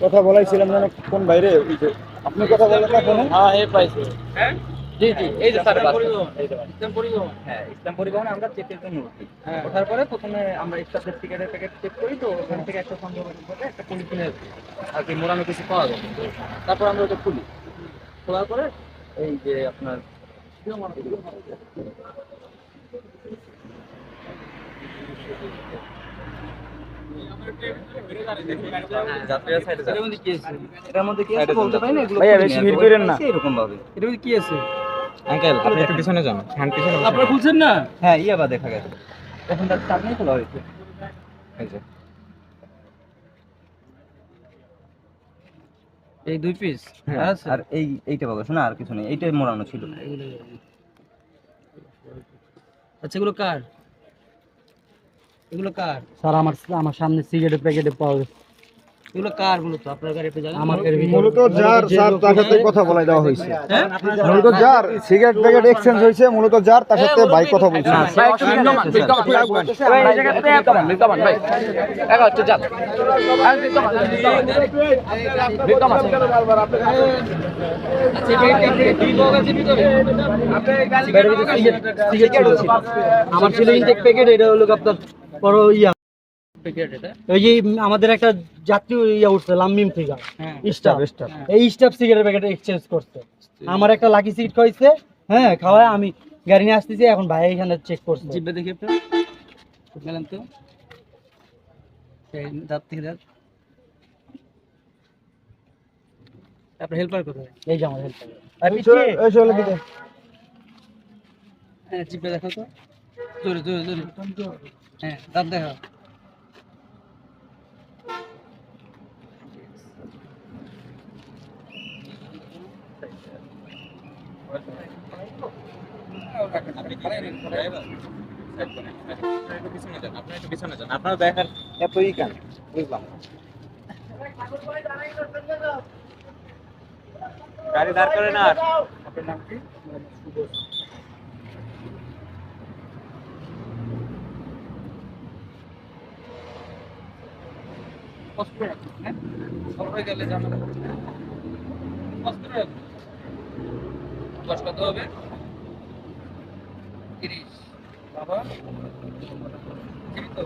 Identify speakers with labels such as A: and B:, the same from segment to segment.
A: কথা বলাইছিলাম না কোন বাইরে আপনি কথা বলেন না ফোনে?
B: হ্যাঁ এই পাইছি।
C: হ্যাঁ
B: জি জি এই যে স্যার
C: ইসলাম পরিবহন।
B: হ্যাঁ ইসলাম পরিবহনে আমরা চেকের জন্য উঠি।
C: হ্যাঁ।
B: ওঠার পরে প্রথমে আমরা স্টাফদের টিকেটের প্যাকেট চেক করি, তো ওখান থেকে একটা সন্দেহ করে একটা পলিথিনের আর কি মোড়ানো কিছু পাওয়া যায়। তারপর আমরা ওটা খুলি, খোলার পরে এই যে আপনার যাত্রীরা সাইডে
C: এটার মধ্যে কি আছে?
B: এটার মধ্যে কি আছে বলতে পারি না, এগুলো
A: ভাইয়া,
B: খুলি
A: বেশি
B: না,
A: ভিড়
B: এগুলো
A: কইরেন না।
B: পাইছি এরকম ভাবে।
C: এটার মধ্যে কি আছে?
D: আঙ্কেল আপনি একটু পিছনে যান, হ্যান্ড পিছনে বসে
C: আপনারা খুলছেন না?
B: হ্যাঁ ইয়াবা দেখা গেছে, এখন তার চাটনি খোলা হয়েছে।
D: এই যে
C: এই 2 পিস
B: হ্যাঁ,
C: আর আছে?
B: আর এইটা পাবো শোনা, আর কিছু নেই, এইটাই মোড়ানো ছিল।
C: আচ্ছা এগুলো কার? এগুলো কার? স্যার আমার সামনে সিগারেটের প্যাকেটে পাওয়া গেছে। এগুলো কার বলো তো, আপনার গাড়িতে জানেন? আমার গাড়ির ভিতরে
A: মূলত যার স্যার তার সাথে কথা বলাই দেওয়া হয়েছে।
C: হ্যাঁ?
A: মূলত যার সিগারেট প্যাকেট এক্সচেঞ্জ হয়েছে, মূলত যার তার সাথে ভাই কথা বলছে।
C: আমার ছিল ইনটেক প্যাকেট, এটা হলো আপনার বড় ইয়া প্যাকেট। এটা ওই যে আমাদের একটা যাত্রী ইয়া উঠছে লামমিম থেকে স্টাফ, এই স্টাফ সিগারেটের প্যাকেট এক্সচেঞ্জ করছে। আমার একটা লাকি সিগারেট খাইছে, হ্যাঁ খাওয়ায় আমি গাড়ি নিয়ে আসতেছি, এখন ভাই এখানে চেক করছে। জিব্বে দেখি আপনার গেলেন তো এই দাঁত থেকে দাঁত। আপনার হেল্পার কোথায়? এই যে আমার হেল্পার।
A: এই চলে দিতে।
C: হ্যাঁ জিব্বে দেখো তো, জোরে জোরে জোরে, হ্যাঁ দাঁত দেখা।
D: আপনারা দেখার এতই কেন বুঝলাম না। গাড়ি দাঁড় করে না।
C: আপনার নাম কি? কষ্ট রাখুন, হ্যাঁ সবাই গেলে জানাবো। কষ্ট রাখুন। দশ কত হবে? 30 বাবা জীবিত?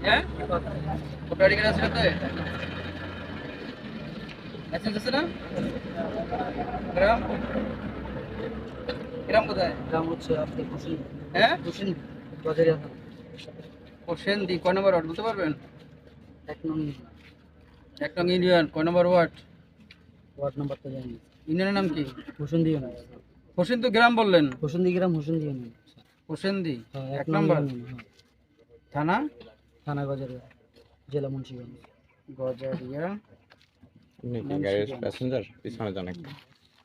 C: হ্যাঁ ভোটার কার্ড আছে তো? লাইসেন্স আছে না? গ্রাম গ্রাম কোথায়? গ্রাম হচ্ছে আপনার হোসেন। হ্যাঁ হোসেন বাজারে। হোসেন দি কয় নম্বর ওয়ার্ড বলতে পারবেন? 1 নং। 1 নং ইউনিয়ন কয় নম্বর ওয়ার্ড? ওয়ার্ড নাম্বারটা জানি না। ইউনিয়নের নাম কি? Hossain the union. হোসেন তো গ্রাম বললেন। হোসেন দি গ্রাম, হোসেন দি ইউনিয়ন। হোসেন দি 1 নম্বর। থানা? থানা বাজারে, জেলা মুন্সিগঞ্জ। গজারিয়া
D: আপনি কি গাড়ির প্যাসেঞ্জার? পিছনে যান একটু,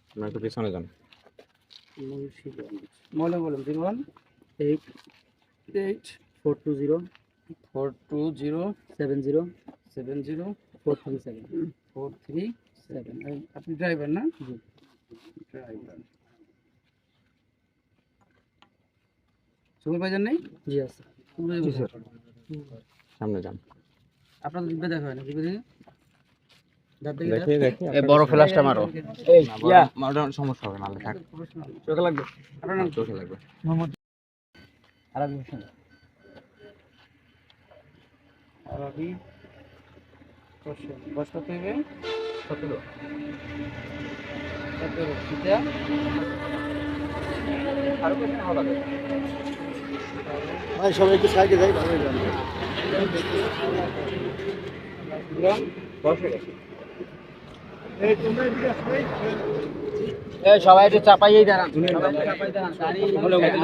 D: আপনারা একটু পিছনে যান।
C: মুন্সিগঞ্জ। মনে বলুন 01 8 8 420 420 70 70 437 437। আপনি ড্রাইভার না? জি ড্রাইভার। সুপারভাইজার নেই? জি আছে।
D: সামনে যান,
C: আপনার জিব্বা দেখা হয় না? জিব্বা দেখি
D: দেখি দেখি।
A: এই বড় ফ্ল্যাশটা মারো।
D: এই সমস্যা হবে, নাহলে থাক,
C: চোখে লাগবে। আপনার নাম
D: চোখে লাগবে।
C: মোহাম্মদ আরবি হোসেন। আরবি হোসেন। বয়স কত হবে? 17। 17 এটা
D: আরো বেশি ভালো লাগে।
A: ভাই সবাই একটু সাইডে যাই, ভালো যাবে।
C: গ্রাম
D: বসে গেছে।
A: এই সবাই একটু চাপাইয়েই দাঁড়ান।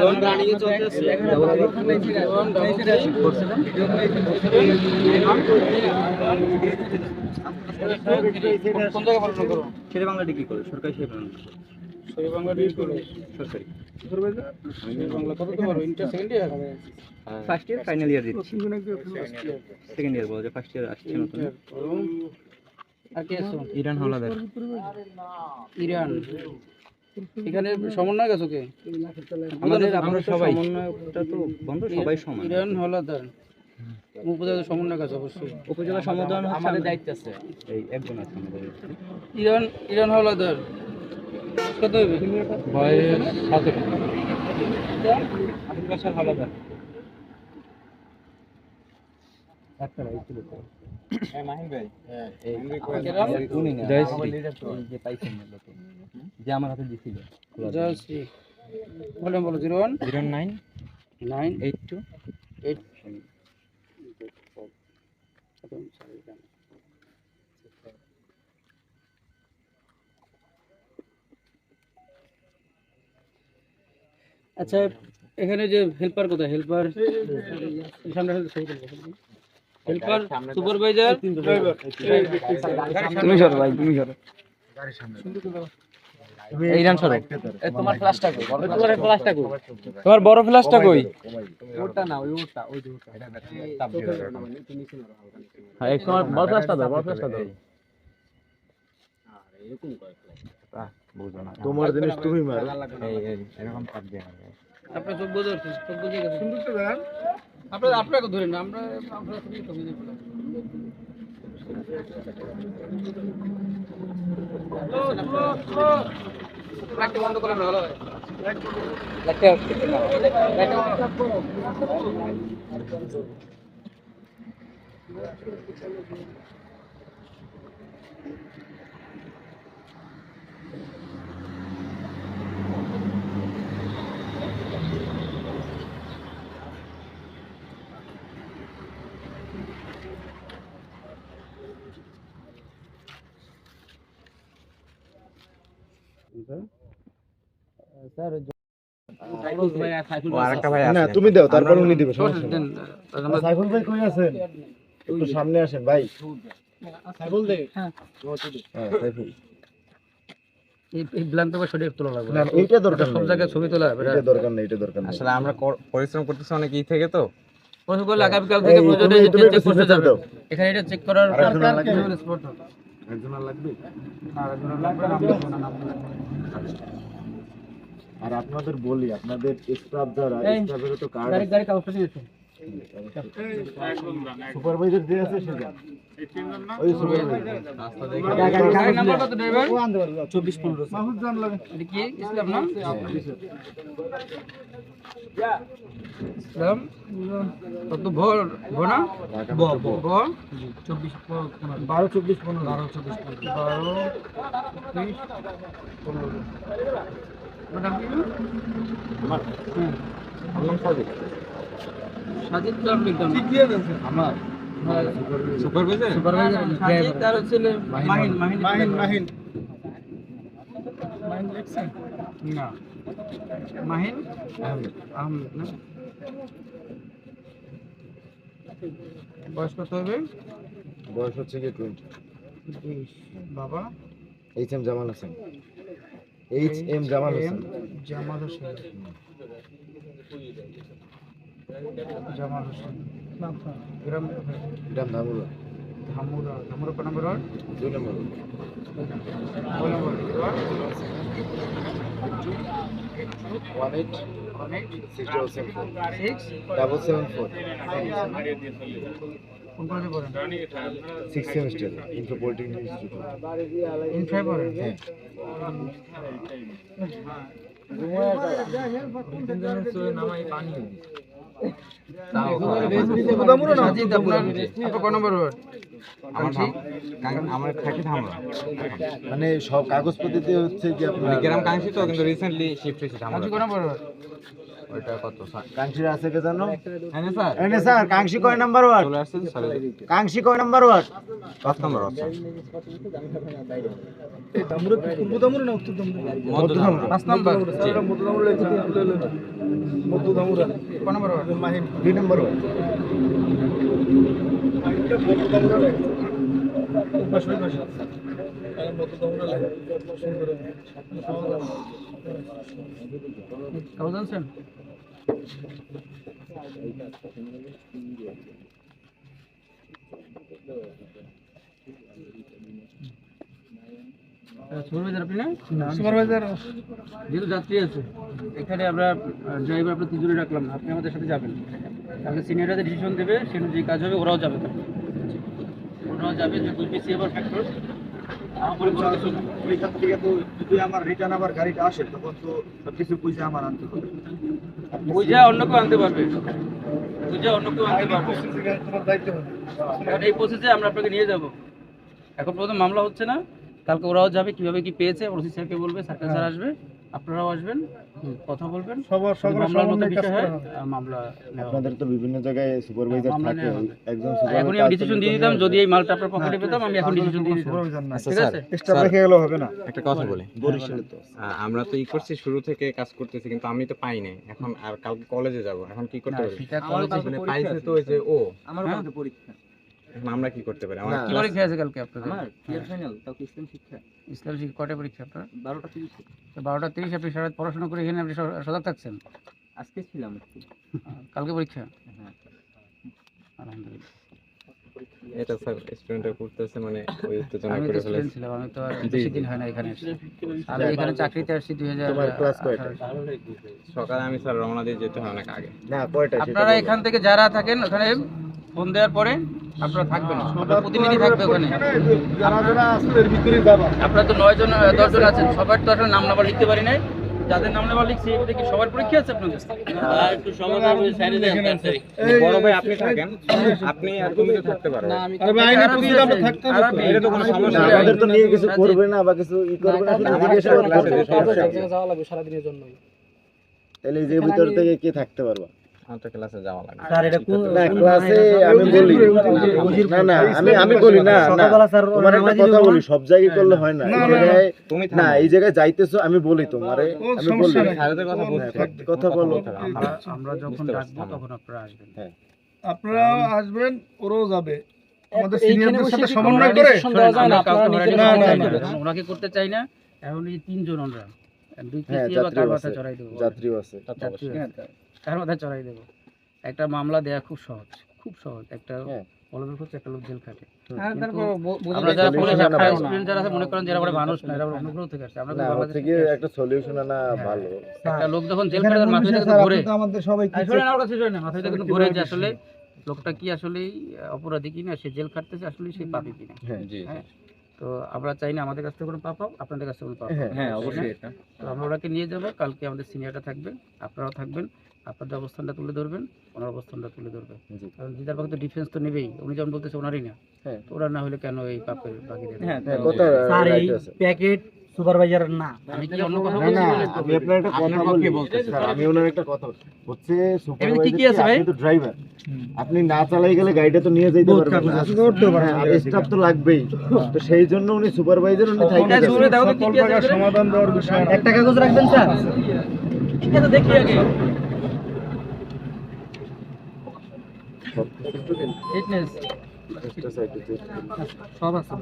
C: লোন রানিং এ চলতেছে। কোন জায়গায় পড়াশোনা করো?
B: শেরে বাংলা ডিগ্রি করে সরকারি শেরে বাংলা।
C: সেই বাংলা ডিগ্রি করো।
B: সরকারি
C: সুপারভাইজার সেই বাংলা কত তোমার? Inter second year?
B: First year final year দিচ্ছি। সেকেন্ড ইয়ার বলা যায়, ফার্স্ট ইয়ার আসছে নতুন।
C: আর কি আছো?
B: ইরান হাওলাদার।
C: ইরান এখানে সমন্বয় আছে কে?
B: আমাদের আমরা সবাই সমন্বয়টা তো বন্ধ, সবাই সমান।
C: ইরান হলাদার উপজেলা সমন্বয় আছে অবশ্যই।
B: উপজেলা সমাধান আমাদের দায়িত্ব আছে, এই একজন আছে আমাদের।
C: ইরান হলাদার কত হবে?
B: বয়স 17। আবুল বাশার হাওলাদার। একটা ভাই ছিল তো। মাহিন ভাই। এই উনি না, জয়শ্রী। এই যে পাইছেন না লোকে, যে আমার হাতে দিছিল।
C: জয়শ্রী বলেন, বলো 01
B: 09
C: 9
B: 82
C: 8 আচ্ছা, এখানে যে হেল্পার কোথায়? হেল্পার সামনে হেল্পার সুপারভাইজার
B: তুমি সরো ভাই, তুমি সরো। এইরান সরো। তোমার ফ্ল্যাশটা কই? তোমার ফ্ল্যাশটা কই? তোমার বড় ফ্ল্যাশটা কই? ওটা না, ওই ওটা, ওই যে ওটা। এটা তাপ দিয়ে দাও। হ্যাঁ, এক সময় বড় ফ্ল্যাশটা দাও, বড় ফ্ল্যাশটা দাও। এরকম করে ফ্ল্যাশ। বুঝো না।
A: তোমার জিনিস তুমি মারো।
B: এই এরকম তাপ দিয়ে দাও।
C: আপনার চোখ বোঝা চোখ বুঝে গেছে। সুন্দরটা দেন। আপনাকে ধরেন না, আমরা তুমি তো বুঝে ফেলা। লাইটটা বন্ধ করেন, ভালো হয়। লাইটটা স্যার
D: ও আরেকটা ভাই
A: না
D: আছে।
A: তুমি দাও, তারপর উনি দিবে।
C: দেন।
A: সাইফুল ভাই কই আছেন? একটু সামনে আসেন ভাই।
C: সাইফুল দে। হ্যাঁ,
A: হ্যাঁ সাইফুল।
C: এই ব্ল্যাঙ্ক পেপার সরিয়ে তোলা লাগবে।
A: না এইটা দরকার
C: সব
A: নেই।
C: জায়গায় ছবি তোলা হবে।
A: এটা দরকার নেই, এটা দরকার নেই।
D: আসলে আমরা পরিশ্রম করতেছি অনেক ই থেকে তো।
C: প্রশ্ন করলে আগামীকাল থেকে
A: এই,
C: প্রয়োজনে
A: তুমি
C: চেক করতে
A: সিগনেচার
C: যাবে।
A: দাও।
C: এখানে এটা চেক করার
A: আরেকজন লাগবে?
C: স্পট হবে।
A: একজন আর লাগবে? আর আপনাদের বলি, আপনাদের স্টাফ যারা, স্টাফেরও তো কার্ড আছে।
C: গাড়ি কাগজটা নিয়েছে।
A: সুপারভাইজার যে আছে সে যান। ওই সুপারভাইজার।
C: গাড়ি নাম্বার কত ড্রাইভার? 2415 মাহমুদ জান লাগে। এটা কি ইসলাম না? ইসলাম কত ভোর ভোনা? ব 24 12 24 15 12 24 15 12 15। ম্যাডাম কি?
A: আমার
C: হুম,
A: নাম সাদিক।
C: সাজিদ তো আপনি একদম ঠিক
A: দিয়ে দেন আমার
D: সুপারভাইজার
C: সুপারভাইজার সাজিদ আর ছেলে মাহিন মাহিন লেখছেন না, মাহিন আহমেদ না। বয়স কত হবে?
A: বয়স হচ্ছে কি 20।
C: 20। বাবা
A: H M Jamal Hossain. H M Jamal Hossain.
C: Jamal Hossain. Jamal Hossain গ্রাম
A: গ্রাম ধামুরা।
C: ধামুরা কত নম্বর ওয়ার্ড?
A: 2 নম্বর।
C: 2 নম্বর ওয়ার্ড।
A: 18 674 774
C: কোন কলেজে পড়েন?
A: 6 সেমিস্টার ইনফো পলিটেকনিক ইনস্টিটিউট।
C: ইনফ্রাই পড়েন?
A: হ্যাঁ।
C: সাজিদ আপনার কত নম্বর ওয়ার্ড?
D: আমার থাকি ধামরা।
A: মানে সব কাগজপত্রিতে হচ্ছে কি আপনার
D: গ্রাম কাংশি তো, কিন্তু রিসেন্টলি শিফট হয়েছে ধামরা।
C: কত নম্বর ওয়ার্ড?
D: ওইটা কত স্যার?
A: কাংশির আছে কে জানো?
D: হ্যাঁ স্যার,
A: এনে স্যার কাংশি কয় নাম্বার ওয়ার্ড?
D: চলে আসছে স্যার।
A: কাংশি কয় নাম্বার ওয়ার্ড?
D: 5 নম্বর আছে।
A: মধ্য ধামুরা।
C: 5 নম্বর।
D: জি।
A: মধ্য ধামুরা।
C: কত নম্বর ওয়ার্ড?
A: 2 নম্বর ওয়ার্ড।
C: কাগজ আনছেন? সুপারভাইজার আপনি না সুপারভাইজার যেহেতু যাত্রী আছে এখানে আমরা ড্রাইভার আপনার তিনজনে রাখলাম না, আপনি আমাদের সাথে যাবেন। তাহলে সিনিয়ররা ডিসিশন দেবে সেটা যে কাজ হবে ওরাও যাবে, ওরাও যাবে। যে দুই পিসি আবার ফ্যাক্টর আমার কোনো কিছু না।
A: ওইখান থেকে তো যদি আমার রিটার্ন আবার গাড়িটা আসে তখন তো সবকিছু বুঝে আমার আনতে হবে।
C: বুঝা অন্য কেউ আনতে পারবে, বুঝা অন্য কেউ আনতে পারবে। কারণ এই প্রসেসে আমরা আপনাকে নিয়ে যাব। এখন প্রথম মামলা হচ্ছে না, কালকে ওরাও যাবে, কিভাবে কি পেয়েছে ওসি স্যারকে বলবে, সার্কেল স্যার আসবে, আপনারাও আসবেন, কথা বলবেন। যদি মামলার মতো বিষয় হয় মামলা নেওয়া হবে।
A: আপনাদের তো বিভিন্ন জায়গায় সুপারভাইজার
C: মামলা
A: থাকে,
C: নেওয়া হবে।
A: একজন
C: এখনই আমি ডিসিশন দিয়ে দিতাম, যদি এই মালটা আপনার পকেটে পেতাম আমি এখন ডিসিশন দিয়ে দিতাম।
D: আচ্ছা
C: ঠিক
D: স্যার,
C: আছে?
A: স্টাফ রেখে গেলেও হবে না।
D: একটা কথা বলি,
A: বরিশালে তো
D: আমরা তো করছি শুরু থেকে কাজ করতেছি, কিন্তু আমি তো পাই নাই এখন। আর কালকে কলেজে যাব, এখন কি করতে
C: না,
D: পারি?
C: সেটা কলেজে
D: মানে পাইছে তো ওই যে ও,
C: আমার কাছে পরীক্ষা।
D: এখন আমরা কি করতে পারি? আমার
A: না,
C: কি পরীক্ষা আছে কালকে আপনাদের?
E: আমার ইয়ার ফাইনাল তাও কি ইসলাম শিক্ষা
C: ইসলাম শিক্ষা কয়টা পরীক্ষা আপনার?
E: 12টা 30
C: তো 12টা 30 আপনি সারা রাত পড়াশোনা করে এখানে আপনি সজাগ থাকছেন?
E: আজকে ছিলাম একটু।
C: কালকে পরীক্ষা?
E: হ্যাঁ
C: আলহামদুলিল্লাহ।
D: এটা স্যার স্টুডেন্টরা করতেছে মানে ওই উত্তেজনা
C: আমি
D: করে
C: তো
D: ফেলে।
C: স্টুডেন্ট ছিলাম, আমি তো আর বেশি দিন হয় না এখানে এসে। আমি এখানে চাকরিতে আসছি
A: তোমার ক্লাস কয়টা?
C: 2018।
D: সকালে আমি স্যার রওনা দিয়ে যেতে হয় অনেক আগে।
A: না কয়টা সেটা
C: আপনারা
A: বলো।
C: এখান থেকে যারা থাকেন ওখানে ফোন দেওয়ার পরে আপনারা থাকবেন, আপনার প্রতিনিধি থাকবে ওখানে।
A: যারা যারা আসলে এর ভিতরে যাবা
C: আপনারা তো 9 জন 10 জন আছেন, সবার তো আসলে নাম নাম্বার লিখতে পারি নাই। যাদের নাম নাম্বার লিখছি এটা কি সবার পরীক্ষা আছে আপনাদের? একটু সমাধান করে সাইডে দেন তাড়াতাড়ি।
D: বড় ভাই আপনি থাকেন, আপনি আর তুমি তো থাকতে পারো।
A: এটা তো কোনো সমস্যা না, আমাদের তো নিয়ে কিছু করবে না বা কিছু ই করবে না, শুধু জিজ্ঞেস করবে তাহলে এই যে ভিতর থেকে কে থাকতে পারবা?
D: আমার তো ক্লাসে যাওয়া লাগে।
A: না ক্লাসে আমি বলি না না আমি বলি না না তোমার একটা কথা বলি, সব জায়গায় করলে হয় না। এই জায়গায়
D: তুমি
A: না, এই জায়গায় যাইতেছো আমি বলি তোমারে, আমি বলি
D: স্যারদের কথা বলছি।
A: কথা বলো।
C: আমরা যখন ডাকবো তখন আপনারা আসবেন।
F: আপনারা আসবেন, ওরাও যাবে আমাদের সিনিয়রদের সাথে সমন্বয় করে।
C: আমরা কাউকে হয়রানি
F: না,
C: করতে
F: না,
C: চাই
F: না।
C: না। ওনাকে করতে চাই না। এখন এই 3 জন আমরা 2
A: হ্যাঁ,
C: কেজি বা কার
A: যাত্রীও
C: মাথা
A: আছে,
C: চড়াই দেবো?
A: যাত্রীও আছে।
C: যাত্রী আছে। কার মাথা চড়াই দেবো? একটা মামলা দেয়া খুব সহজ, খুব সহজ। একটা
A: হ্যাঁ।
C: পলাতক হচ্ছে, একটা লোক জেল খাটে।
F: হ্যাঁ, তারপর
C: আমরা যারা
A: solution
C: পুলিশ
A: আনা ভালো।
C: স্টুডেন্ট যারা আছে মনে করেন যারা বলে মানুষ না, এরা অনুগ্রহ থেকে আসছে। আমরা
A: না
C: তো
A: হচ্ছে
C: বাংলাদেশে
A: কি একটা সলিউশন আনা ভালো।
C: একটা লোক যখন জেল খাটে তার মাথায় যখন ঘুরে,
F: আমাদের সবাই
C: আসলে না ওটা শেষ হয় না, মাথায় যখন ঘুরে যে আসলে লোকটা কি আসলে অপরাধী কিনা, সে জেল খাটতেছে আসলে সে পাপী কিনা।
A: হ্যাঁ
D: জি
C: হ্যাঁ। তো আমরা চাই না আমাদের কাছ থেকে কোনো পাপ হোক, আপনাদের কাছ থেকে কোনো পাপ হোক।
A: হ্যাঁ,
D: অবশ্যই এটা।
C: তো আমরা ওনাকে নিয়ে যাব, কালকে আমাদের সিনিয়রটা থাকবে, আপনারাও থাকবেন, আপনাদের অবস্থানটা তুলে ধরবেন, ওনার অবস্থানটা তুলে ধরবেন।
A: জি।
C: কারণ দিদার পক্ষে তো ডিফেন্স তো নেবেই, উনি যেমন বলতেছে ওনারই না,
A: হ্যাঁ।
C: তো ওরা না হলে কেন এই পাপের বাকি দেবে?
A: হ্যাঁ, কথা right আছে।
E: প্যাকেট সুপারভাইজার না
C: আমি কি অন্য কথা
A: না
C: বলছি?
A: না
C: বলে?
A: আমি আপনার একটা কথা বলি স্যার, আমি ওনার একটা কথা হচ্ছে
C: এমনি কি কি আছে ভাই?
A: আপনি তো ড্রাইভার, আপনি না চালাই গেলে গাড়িটা তো নিয়ে যাইতে পারবেন না, আর স্টাফ তো লাগবেই, তো সেই জন্য উনি সুপারভাইজার উনি
C: এটা
A: থাইকে
C: জোরে দাও তো কি কি আছে?
F: সমাধান দেওয়ার বিষয়।
E: একটা কাগজ রাখবেন স্যার
C: ঠিক আছে, দেখি আগে। ফিটনেস সব আছে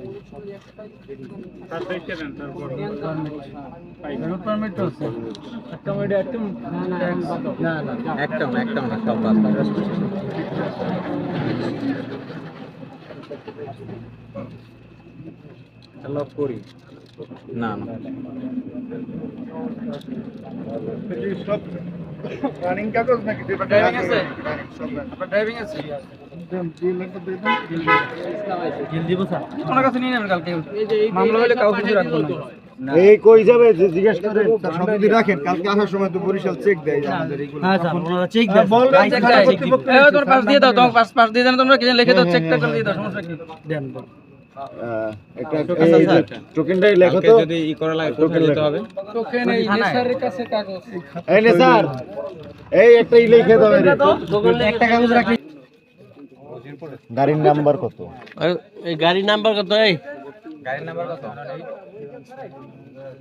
C: ভাই। রুট পারমিট তো আছে।
D: একটাও না সব বাদ। লক করি না না
F: সব রানিং কাগজ নাকি যেটা
C: ড্রাইভিং আছে?
F: সব
C: আপনার ড্রাইভিং আছে?
E: বিল দিব স্যার
C: ওনার কাছে নিয়ে নেবেন কালকে। মামলা হলে কাউকে কিছু রাখবো না।
A: এই কই যাবে যে জিজ্ঞেস করেন
F: স্যার সব যদি রাখেন কালকে আসার সময় তো বরিশাল চেক দেয় যে আমাদের এইগুলো।
E: হ্যাঁ স্যার ওনারা চেক দেন
F: বলবেন
C: চেক
F: থানা
C: দেয়।
F: কর্তৃপক্ষ
C: এই তোর পাস দিয়ে দাও, তোমার পাস দিয়ে দেন, তোমরা কি লিখে দাও, চেকটা করে দিয়ে দাও, সমস্যা কি?
E: দেন
A: একটা টোকেনটাই লেখো
D: কালকে
A: তো।
D: যদি ই করা লাগে কোথায় যেতে হবে?
C: টোকেন এই নেসারের কাছে কাগজ।
A: এই নে স্যার, এই একটা ই লিখে দাও এর।
E: একটা কাগজ রাখি
A: গাড়ির নাম্বার কত?
E: এই গাড়ির নাম্বার কত? এই
D: গাড়ির নাম্বার কত?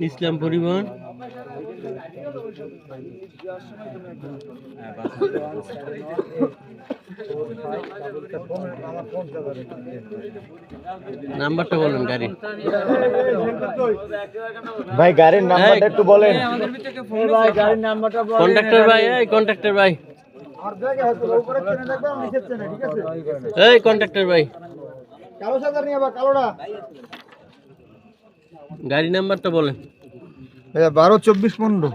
E: ইসলাম পরিবহন নাম্বারটা বলুন গাড়ি
A: ভাই গাড়ির নাম্বারটা একটু বলেন।
C: আমাদের ভিতরে কেউ ফোন
E: গাড়ির নাম্বারটা কন্ট্রাক্টর ভাই এই কন্ট্রাক্টর ভাই
A: আর জায়গা হয়তো উপরে চেনে দেখবে আমি নিচে চেনে, ঠিক আছে?
E: এই কন্ট্রাক্টর ভাই
A: কালো সাদা নিয়ে বা কালোটা
E: গাড়ি নাম্বারটা বলেন।
F: 12 24 15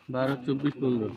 E: 12 24 15